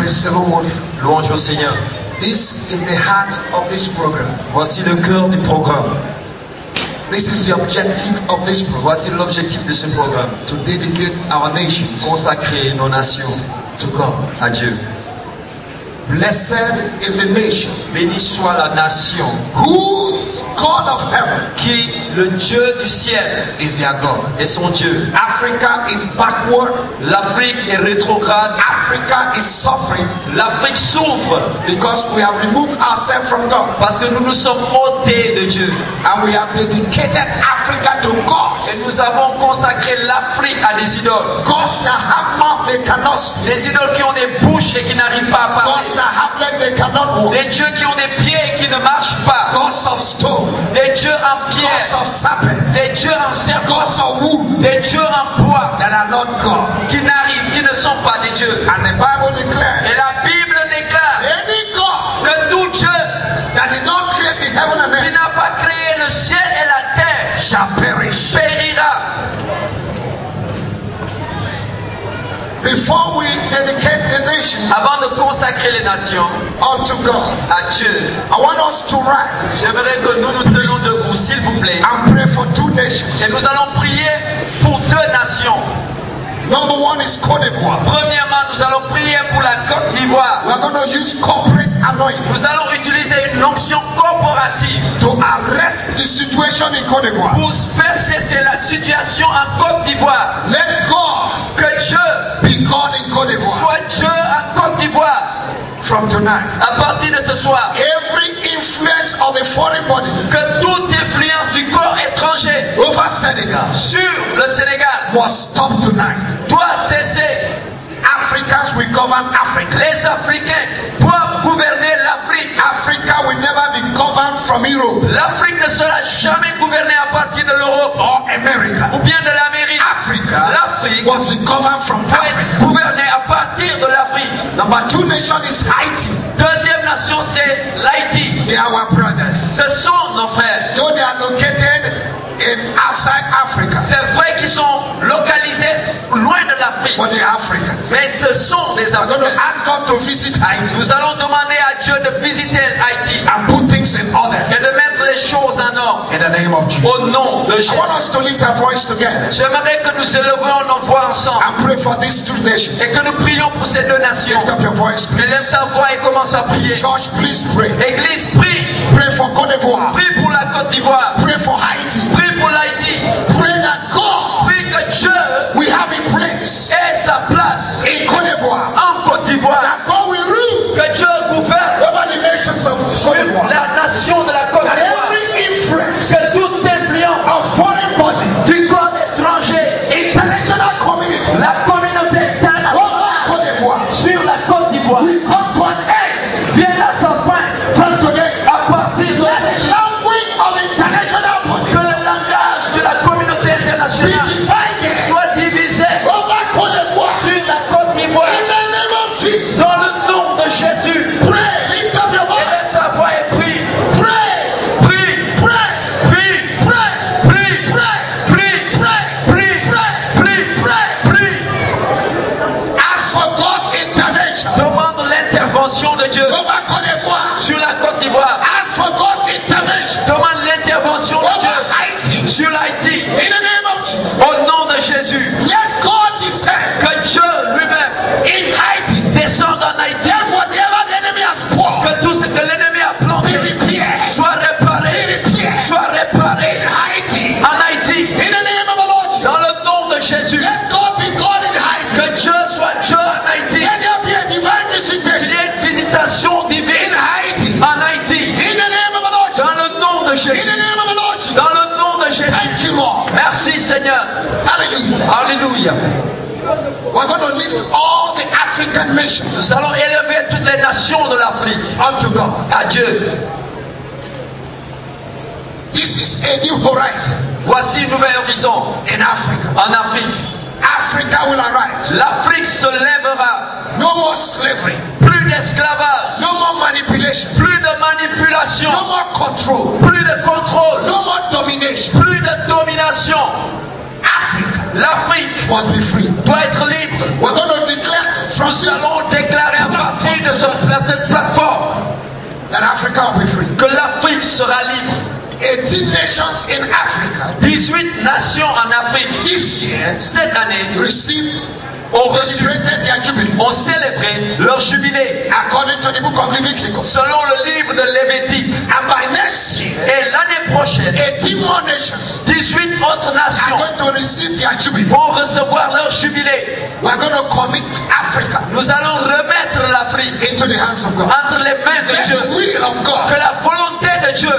Praise the Lord. Louange au Seigneur. This is the heart of this program. Voici le cœur du programme. This is the objective of this program. Voici l'objectif de ce programme. To dedicate our nation, consacrer nos nations to God. À Dieu. Blessed is the nation. Béni soit la nation. Whose God of heaven, qui le Dieu du ciel, is their God. Est son Dieu. Africa is backward. L'Afrique est rétrograde. Africa is suffering. L'Afrique souffre. Because we have removed ourselves from God. Parce que nous nous sommes ôtés de Dieu. And we have dedicated Africa to God. Et nous avons consacré l'Afrique à des idoles. Gods that have mouth they cannot speak. Des idoles qui ont des bouches et qui n'arrivent pas à parler. Gods that have legs they cannot walk. Des dieux qui ont des pieds et qui ne marchent pas. Gods of stone. Des dieux en pierre. Gods of serpent. Des dieux en serpent. Gods of wood. Des dieux en bois. That are not God. Qui ne sont pas des dieux. And the Bible declares. Et la Bible déclare. Any God. Que tout Dieu. That did not create the heaven and earth. Qui n'a pas créé le ciel et la terre. Shall perish. Périra. Before we dedicate the nations, avant de consacrer les nations unto God, à Dieu, I want us to rise. J'aimerais que nous nous tenions debout, s'il vous plaît. And pray for two nations. Et nous allons prier pour deux nations. Number one is Côte d'Ivoire. Premièrement, nous allons prier pour la Côte d'Ivoire. We are going to use corporate anointing. Nous allons utiliser une onction corporative to arrest the situation in Côte d'Ivoire. Pour faire cesser la situation en Côte d'Ivoire. Let God que Dieu be God in Côte d'Ivoire. Soit Dieu en Côte d'Ivoire. From tonight. À partir de ce soir. Every influence of the foreign body. Que toute influence du corps étranger. Over Senegal. Sur le Sénégal. Must stop tonight. Doit cesser. Africans will govern Africa. Les Africains doivent gouverner l'Afrique. Africa will never be governed from Europe. L'Afrique ne sera jamais gouvernée à partir de l'Europe. Or America. Ou bien de l'Amérique. L'Afrique must be governed from Africa. Gouvernée à partir de l'Afrique. Number two nation is Haiti. Deuxième nation c'est l'Haïti. They are our brothers. Ce sont nos frères. Though they are located in outside Africa. C'est vrai qu'ils sont localisés loin de l'Afrique. But they are Africans. Mais ce sont des Africains. We're going to ask God to visit Haiti. Nous allons demander à Dieu de visiter Haïti. And put things in order. Et de mettre les choses en ordre. In the name of Jesus. Au nom de Jésus. I want us to lift our voice together. J'aimerais que nous élevions nos voix ensemble. And pray for these two nations. Et que nous prions pour ces deux nations. Lift up your voice, please. Lève ta voix et commence à prier. Church, please pray. Église, prie. Pray for Côte d'Ivoire. Prie pour la Côte d'Ivoire. Pray for Haiti. Prie pour l'Haïti. Pray that God prie que Dieu we have a place ait sa place in Côte d'Ivoire. En Côte d'Ivoire. That God will rule que Dieu gouverne over the nations of Côte d'Ivoire. La nation de la Côte d'Ivoire. Every influence que toute influence of foreign body du corps étranger, international community, la communauté internationale Côte d'Ivoire, sur la Côte d'Ivoire, we come to an end. Vienne à sa fin. From today, à partir de the language of international body, que le langage de la communauté internationale soit divisé over Côte d'Ivoire, sur la Côte d'Ivoire. in the name of Jesus. Dans le nom de Jésus. Pray, lift up your voice. Élève ta voix et prie. Pray, Prie. pray, Prie. pray, Prie. pray, Prie. pray, Prie. pray, Prie. Prie. ask for God's intervention Demande l'intervention de Dieu over Côte d'Ivoire. sur la Côte d'Ivoire. Ask for God's intervention Demande l'intervention de over Dieu Haiti. sur l'Haïti. In the name of Jesus. Au nom de Jésus. Let God descend Que Dieu lui-même in Haiti. descende en Haïti. Let whatever the enemy has poured Que tout ce que l'ennemi a be planté repaired. soit réparé. Soit réparé In Haiti. en Haïti. In the name of the Lord Jesus. Dans le nom de Jésus. Let God be God in Haiti. Que Dieu soit Dieu en Haïti. Let there be a divine Qu'il y visitation ait une visitation in divine Haiti. en Haïti. In the name of the Lord Dans Jesus. le nom de In Jésus. the name of the Lord Jesus. Dans le nom de Jésus. Thank you, Lord. Merci Seigneur. Hallelujah. Alléluia. We're going to lift all the African nations Nous allons élever toutes les nations de l'Afrique unto God. à Dieu. This is a new horizon Voici un nouvel horizon in Africa. en Afrique. Africa will arise. L'Afrique se lèvera. No more slavery. Plus d'esclavage. No more manipulation. Plus de manipulation. No more control. Plus de contrôle. No more domination. Plus de domination. Africa L'Afrique must be free. doit être libre. We're going to declare from Nous this allons déclarer à partir sera libre. 18 nations in Africa 18 nations en Afrique this year cette année celebrated their jubilee. Ont célébré leur jubilé. According to the book of Leviticus. Selon le livre de Lévitique. And by next year, et l'année prochaine, 18 more nations 18 autres nations are going to receive their jubilee. Vont recevoir leur jubilé. We are going to commit Africa. Nous allons remettre l'Afrique into the hands of God. Entre les mains de Dieu. The will of God. Que la volonté de Dieu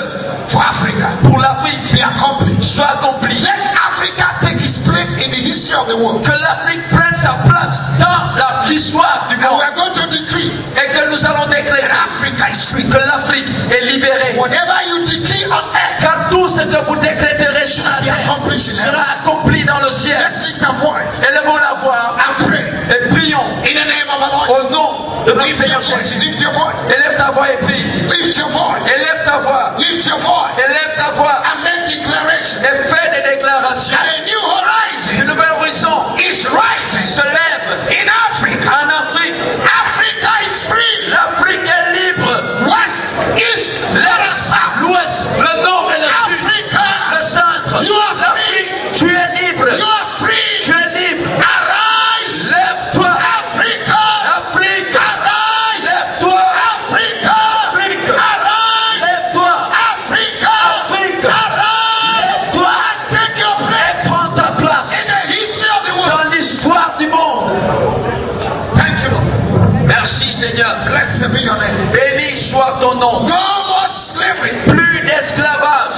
for Africa pour l'Afrique be accomplished. Soit accomplie. Let Africa take its place in the history of the world. Que l'Afrique prenne sa place dans l'histoire du monde. And we are going to decree et que nous allons déclarer Africa is free. Que l'Afrique est libérée. Whatever you decree on earth, car tout ce que vous décréterez sur la terre sera accompli dans le ciel. Let's lift our voice. Élevons la voix and pray. Et prions in the name of our Lord. Au nom de notre Seigneur Jésus. Lift your voice. Élève ta voix et prie. Lift your voice. Élève ta voix. Lift your voice. Élève ta voix. And make declaration. Et fais des déclarations. That a new horizon. Un nouvel horizon is rising. Se lève. In Africa. En Afrique. Africa is free. L'Afrique est libre. West, east, l'ouest, le nord et le sud. Africa. Le centre. You are free. Tu es libre. You are free. Tu es libre. Arise. Lève-toi. Africa. Afrique. Arise. Lève-toi. Africa. Afrique. Arise. Lève-toi. Africa. Afrique. Arise. Lève-toi. Take your place. Prends ta place. In the history of the world. Dans l'histoire du monde. Thank you, Lord. Merci Seigneur. Blessed be your name. Béni soit ton nom. No more slavery. Plus d'esclavage.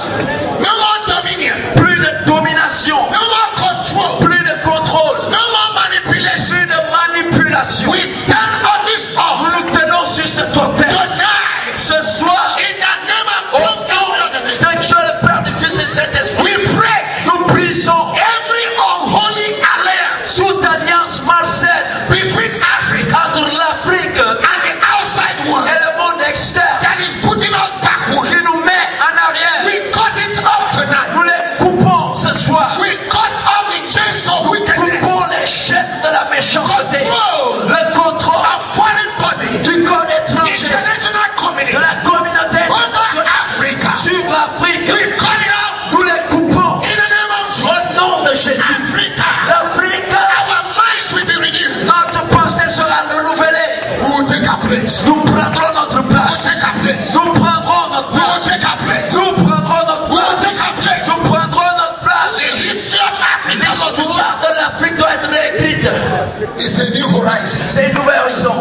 No more dominion. Plus de domination. No more control. Plus de contrôle. No more manipulation. Plus de manipulation. We stand on this altar. Nous nous tenons sur cette autel. Tonight. Ce soir. In the name Au of nom de Dieu le Père, du Fils et du Saint-Esprit. we pray. Nous brisons Every unholy alliance toute alliance malsaine between Africa entre l'Afrique and the outside world et le monde externe that is putting us backward. qui nous met en arrière. We cut it off tonight. Nous les coupons ce soir. We cut off the chains of wickedness. Coupons les chaînes de la méchanceté. Control Le contrôle of foreign bodies. du corps étranger International community. de la communauté Over Africa. sur l'Afrique. We cut it off. Nous les coupons In the name of Jesus. au nom de Jésus. Africa. L'Afrique, Our minds will be renewed. notre pensée sera renouvelée. We will take our place. Nous prendrons notre We will place. take our place. Nous prendrons notre We will place. take our place. Nous prendrons notre We will place. take our place. Nous prendrons notre place. The history of Africa must be L'histoire de l'Afrique doit être réécrite. changed. It's a new horizon. C'est un nouvel horizon.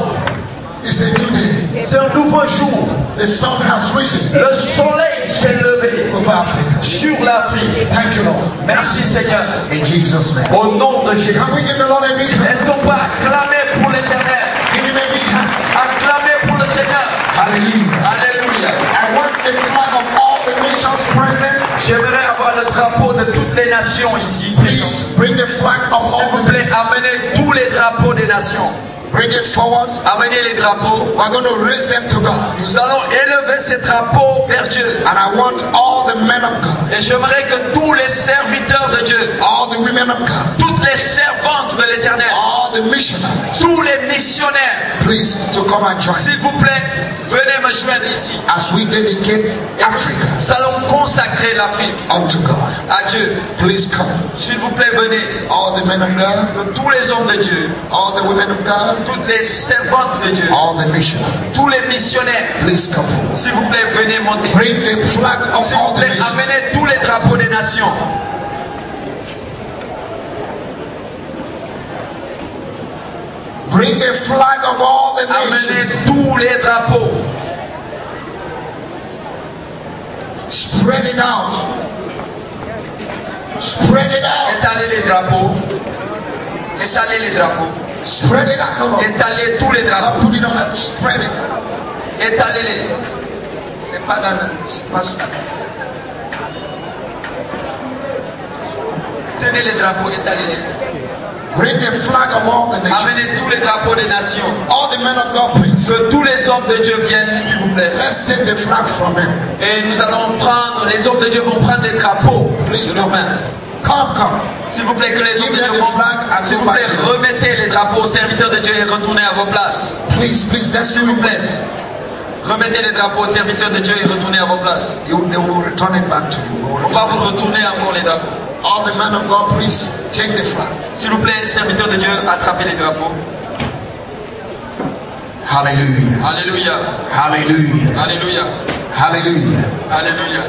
It's a new day. C'est un nouveau jour. The sun has risen Le soleil s'est levé over Africa. sur l'Afrique. Thank you, Lord. Merci Seigneur. In Jesus' name. Au nom de Jésus. Can we give the Lord a big hand? Est-ce qu'on peut acclamer pour l'Éternel? Give him a big hand. Acclamer pour le Seigneur. Hallelujah. Alléluia. I want the flag of all the nations present. J'aimerais avoir le drapeau de toutes les nations ici. Please bring the flag of S'il all vous the plaît, amenez tous les drapeaux des nations. Bring it forward. Amenez les drapeaux. We're going to raise them to God. Nous allons élever ces drapeaux vers Dieu. And I want all the men of God, Et j'aimerais que tous les serviteurs de Dieu, all the women of God, toutes les servantes de l'Éternel, all the missionaries, tous les missionnaires, please to come and join s'il vous plaît, venez me joindre ici. as we dedicate Africa Nous allons consacrer l'Afrique unto God. à Dieu. Please come. S'il vous plaît, venez. All the men of God, De tous les hommes de Dieu, all the women of God, toutes les servantes de Dieu, all the missionaries, tous les missionnaires, please come forward. s'il vous plaît, venez monter. Bring the flag of S'il all vous the plaît, nations. amenez tous les drapeaux des nations. Bring the flag of all the Amenez nations. tous les drapeaux. Spread it out. Spread it out. Étalez les drapeaux. Étalez les drapeaux. Spread it out. No, no. Étalez tous les drapeaux. Put it on that. Spread it. Étalez-les. C'est pas dans la- c'est pas sur la- Tenez les drapeaux, étalez-les. Bring the flag of all the nations. Amenez tous les drapeaux des nations. All the men of God, please. Que tous les hommes de Dieu viennent, s'il vous plaît. Let's take the flag from them. Et nous allons prendre, les hommes de Dieu vont prendre les drapeaux de nos mains. Come, come. S'il vous plaît, que les hommes de Give Dieu them the flag vont, and s'il go vous plaît, back to them. remettez les drapeaux aux serviteurs de Dieu et retournez à vos places. Please, please, let's S'il do vous it. plaît. Remettez les drapeaux aux serviteurs de Dieu et retournez à vos places. They will return it back to you. On va vous retourner encore les drapeaux. All the men of God, please take the flag. S'il vous plaît, serviteurs de Dieu, attrapez les drapeaux. Hallelujah. Alléluia. Hallelujah. Alléluia. Hallelujah. Alléluia.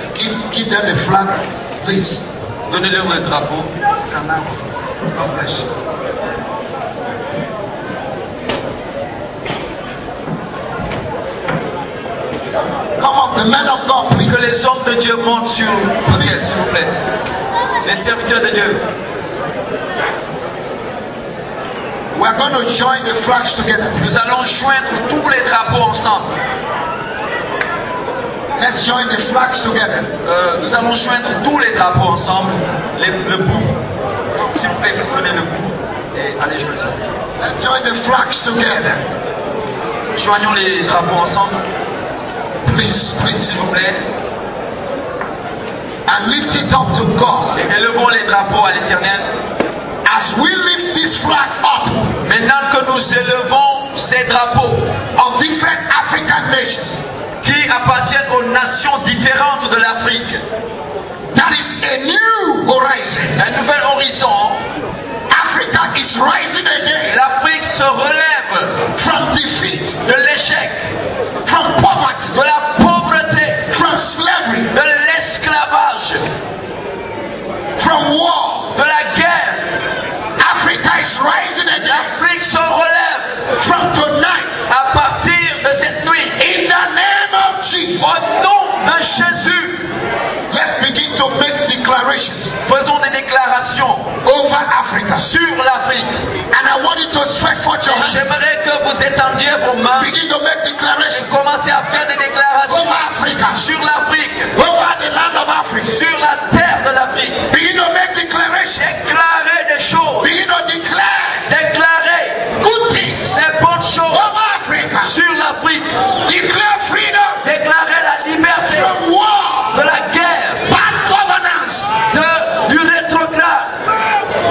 Give them the flag, please. Donnez-leur le drapeau. God bless you. Come on, the men of God, please. Que les hommes de Dieu montent sur le pied, s'il vous plaît. Les serviteurs de Dieu. We are going to join the flags together. Nous allons joindre tous les drapeaux ensemble. Let's join the flags together. Nous allons joindre tous les drapeaux ensemble. Le bout. S'il vous plaît, prenez le bout et allez jouer ça. Let's join the flags together. Joignons les drapeaux ensemble. Please, please. S'il vous plaît. And lift it up to God. Et élevons les drapeaux à l'Éternel. As we lift this flag up, maintenant que nous élevons ces drapeaux of different African nations, qui appartiennent aux nations différentes de l'Afrique, that is a new horizon. Un nouvel horizon. Africa is rising again. L'Afrique se relève from defeat, de l'échec, from poverty, de la pauvreté, from slavery, de l'esclavage, from war, de la guerre. Africa is rising again. L'Afrique se relève from tonight. À partir de cette nuit. In the name of Jesus. Au nom de Jésus. Let's begin to make declarations. Faisons des déclarations over Africa. Sur l'Afrique. And I want you to stretch forth your hands. J'aimerais que vous étendiez vos mains. Begin to make declarations. Commencez à faire des déclarations over Africa. Sur l'Afrique. Over the land of Africa. Sur la terre de l'Afrique. Begin to make declarations. Déclarer des choses. Begin to declare. Déclarer good things. Des bonnes choses. Over Africa. Sur l'Afrique. Declare freedom. Déclarer la liberté. From war. De la guerre. Bad governance. Du rétrograde.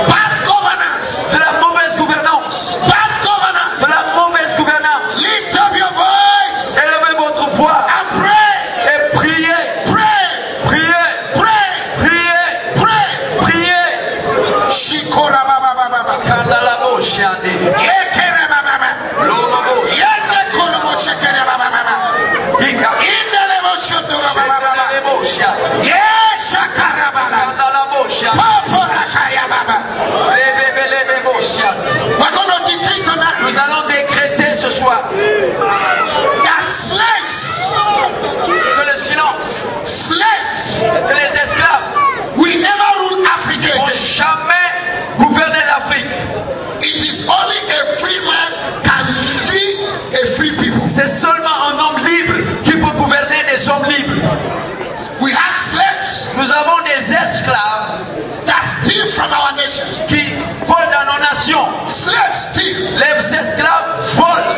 Bad governance. De la mauvaise gouvernance. Bad governance. De la mauvaise gouvernance. Lift up your voice. Élevez votre voix. And pray. Et priez. Pray. Priez. Pray. Priez. Pray. Priez. Shikora baba baba. Kandala boshiande. Ekere baba baba. Lobo bosh. Yende kolomo chekere baba baba. Ika. Indele boshondoro baba baba. Yes, shakara baba. Kandala bosha. Popora kaya baba. Lebe bosha. We're going to decree tonight. Nous allons décréter ce soir. That slaves. Que le silence. Slaves. Que les esclaves. We never rule Africa. N'ont jamais gouverné l'Afrique. It is only a free man can lead a free people. C'est seulement un homme libre qui peut gouverner des hommes libres. We have slaves. Nous avons des esclaves that steal from our nations. Qui volent dans nos nations. Slaves steal. Les esclaves volent.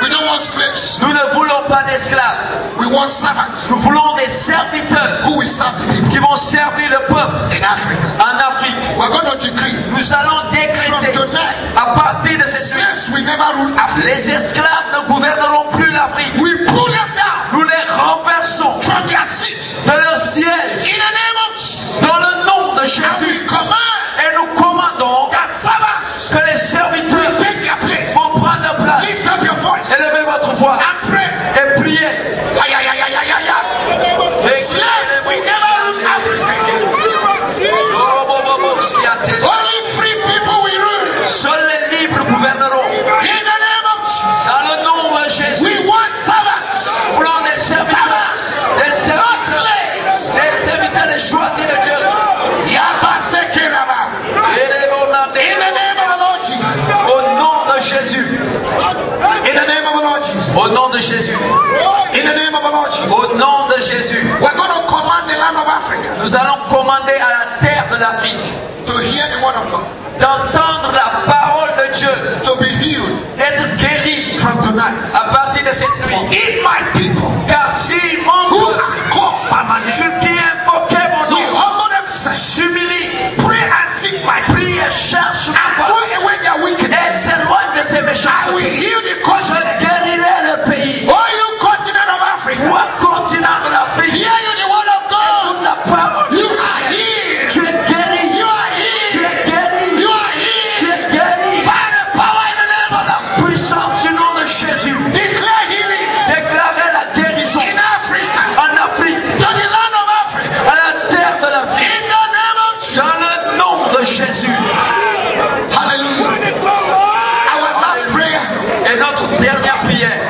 We don't want slaves. Nous ne voulons pas d'esclaves. We want servants. Nous voulons des serviteurs. Who will serve the people. Qui vont servir le peuple. In Africa. En Afrique. We're going to decree. Nous allons décréter. From tonight. À partir de cette nuit. Slaves will never rule Africa. Les esclaves ne gouverneront plus l'Afrique. We pull them down. Nous les renversons. From their seats. De leur siège. In the name of Jesus. Dans le nom de Jésus. And we command. Et nous commandons. That servants. Que les serviteurs. Will take their place. Vont prendre leur place. Lift up your voice. Élevez votre voix. And pray. Et priez. Slaves will never rule Africa again. Only free people will rule. Seuls les libres gouverneront. In the name of Jesus. Dans le nom de Jésus. We want servants. Nous voulons des serviteurs. Des serviteurs. Des serviteurs les choisis de Dieu. In the name of the Lord Jesus. Au nom de Jésus. In the name of the Lord Jesus. Au nom de Jésus. In the name of the Lord Jesus. Au nom de Jésus. We're going to command the land of Africa. Nous allons commander à la terre de l'Afrique. To hear the word of God. D'entendre la parole de Dieu. To be healed. D'être guéri. From tonight. À partir de cette nuit. In my people. Car si mon peuple. Ceux qui invoquaient mon nom. S'humilie. Pray and seek my face. Prie et cherche ma face. Throw away their wickedness. Et s'éloigne de ses méchants. I will heal the Je continent. guérirai le pays. Oh, you continent Première prière.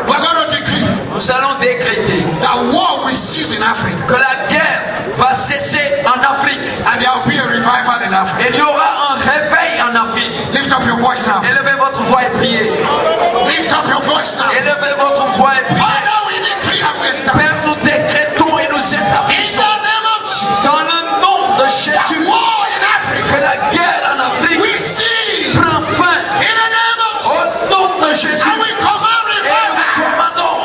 We're going to decree Nous allons décréter that war will cease in Africa. que la guerre va cesser en Afrique. And there will be a revival in Africa. Et il y aura un réveil en Afrique. Lift up your voice now. Élevez votre voix et priez. Lift up your voice now. Élevez votre voix et priez. Father, we decree and we stand. Père, nous décrétons et nous In établissons the name of Jesus, dans le nom de that Jésus war in que Africa la guerre en Afrique we see. prend fin. In the name of Au Jesus, nom de Jésus. and we command Et nous revival commandons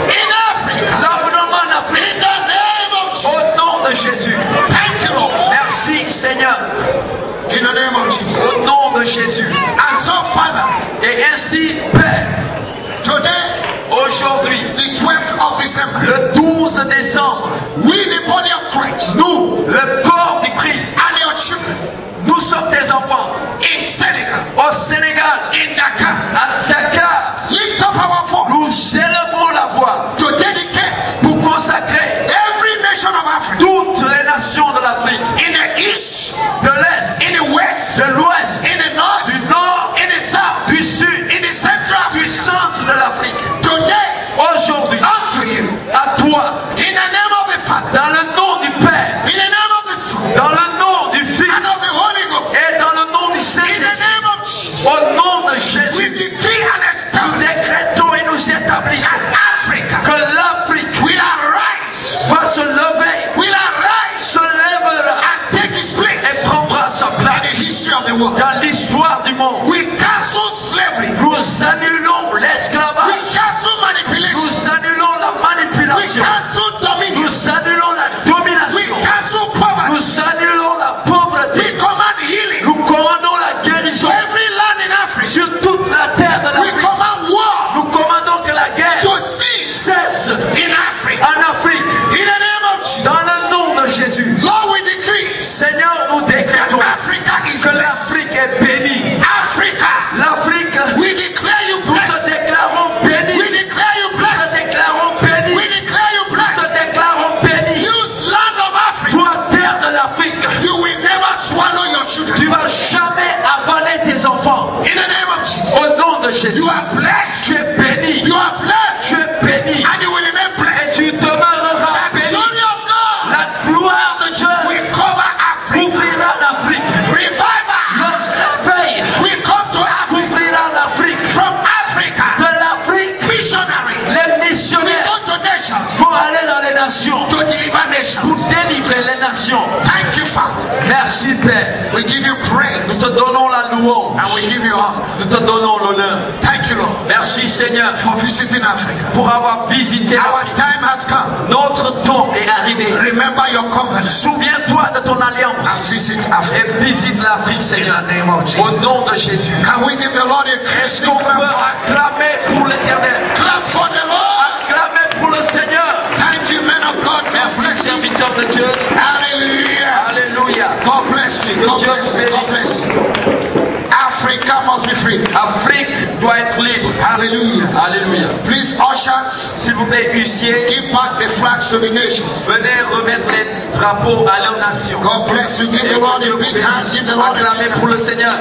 in Africa. l'environnement en In Afrique. the name of Jesus. Au nom de Jésus. Thank you, Lord. Merci Seigneur. In the name of Jesus. Au nom de Jésus. And so, Father, Et ainsi, Père, today, aujourd'hui, the 12th of December, le 12 décembre, we, the body of Christ, nous, le corps du Christ, and your children nous sommes des enfants in Senegal, au Sénégal, in Dakar, à Dakar. lift up our voice Nous élevons la voix to dedicate pour consacrer every nation of Africa, toutes les nations de l'Afrique, in the east, de l'Est, in the west, de l'Ouest, in the north, du Nord, in the south, du Sud, in the central du Africa. centre de l'Afrique. Today, Aujourd'hui, unto you, à toi, in the name of the Father, dans le nom du Père, in the name of the Son, dans le nom du Fils and of the Holy Ghost, et dans le nom du in the Saint-Esprit, name of Jesus, au nom de we Jésus, decree and nous establish décrétons et nous établissons that Africa que l'Afrique will arise, va se lever, will arise se lèvera and take its et place prendra sa in the place history of the world. dans l'histoire du monde. We cancel slavery. Nous annulons We l'esclavage. cancel manipulation. Nous annulons la We manipulation. cancel dominion. Nous annulons la We domination. cancel poverty. Nous annulons la We pauvreté. command healing Nous commandons la to guérison every land in Africa. sur toute la terre de We l'Afrique. command war Nous commandons que la guerre to cease cesse in Africa. en Afrique In the name of Jesus. dans le nom de Jésus. Lord, we decree Seigneur, nous décrétons Africa is que blessed. l'Afrique est bénie. Africa, L'Afrique, we declare you nous te blessed. déclarons We bénie. declare you Nous blessed. te déclarons bénie. We declare you Nous blessed. te déclarons bénie. You land of Africa, Toi, terre de l'Afrique, you will never swallow your children. tu vas jamais avaler tes enfants. In the name of Jesus. Au nom de Jésus, You are blessed. tu es béni. You are blessed. Tu es béni. And you will remain Et blessed. tu demeureras The béni. glory of God La gloire de Dieu will cover Africa. couvrira l'Afrique. Revival Le réveil will come to Africa. couvrira l'Afrique. From Africa, De l'Afrique, missionaries les will missionnaires go to nations vont aller dans les nations to deliver nations. pour délivrer les nations. Thank you, Father. Merci Père. We give you Nous praise te donnons la louange. and we give you honor. Nous te donnons l'honneur. Thank you, Lord, Merci Seigneur for visiting Africa. pour avoir visité Our l'Afrique. time has come. Notre temps est arrivé. Remember your covenant Souviens-toi de ton and alliance visit Africa. et visite l'Afrique, In Seigneur. the name of Au Jesus. nom de Jésus. Can we give the Lord a Est-ce Christian qu'on peut clap? acclamer pour l'Éternel? Clap for the Lord. Acclamer pour le Seigneur. Thank you, men of God. God Merci, bless you. serviteur de Dieu. Hallelujah. Alléluia. God bless you. God bless you. God bless you. Africa must be free. Afrique doit être libre. Hallelujah. Alléluia. Please, ushers, S'il vous plaît, huissiers, give back the flags to the nations. venez remettre les drapeaux à leurs nations. God bless you. Give the Lord a big hand. Give the Lord a big Acclamez hand. pour le Seigneur.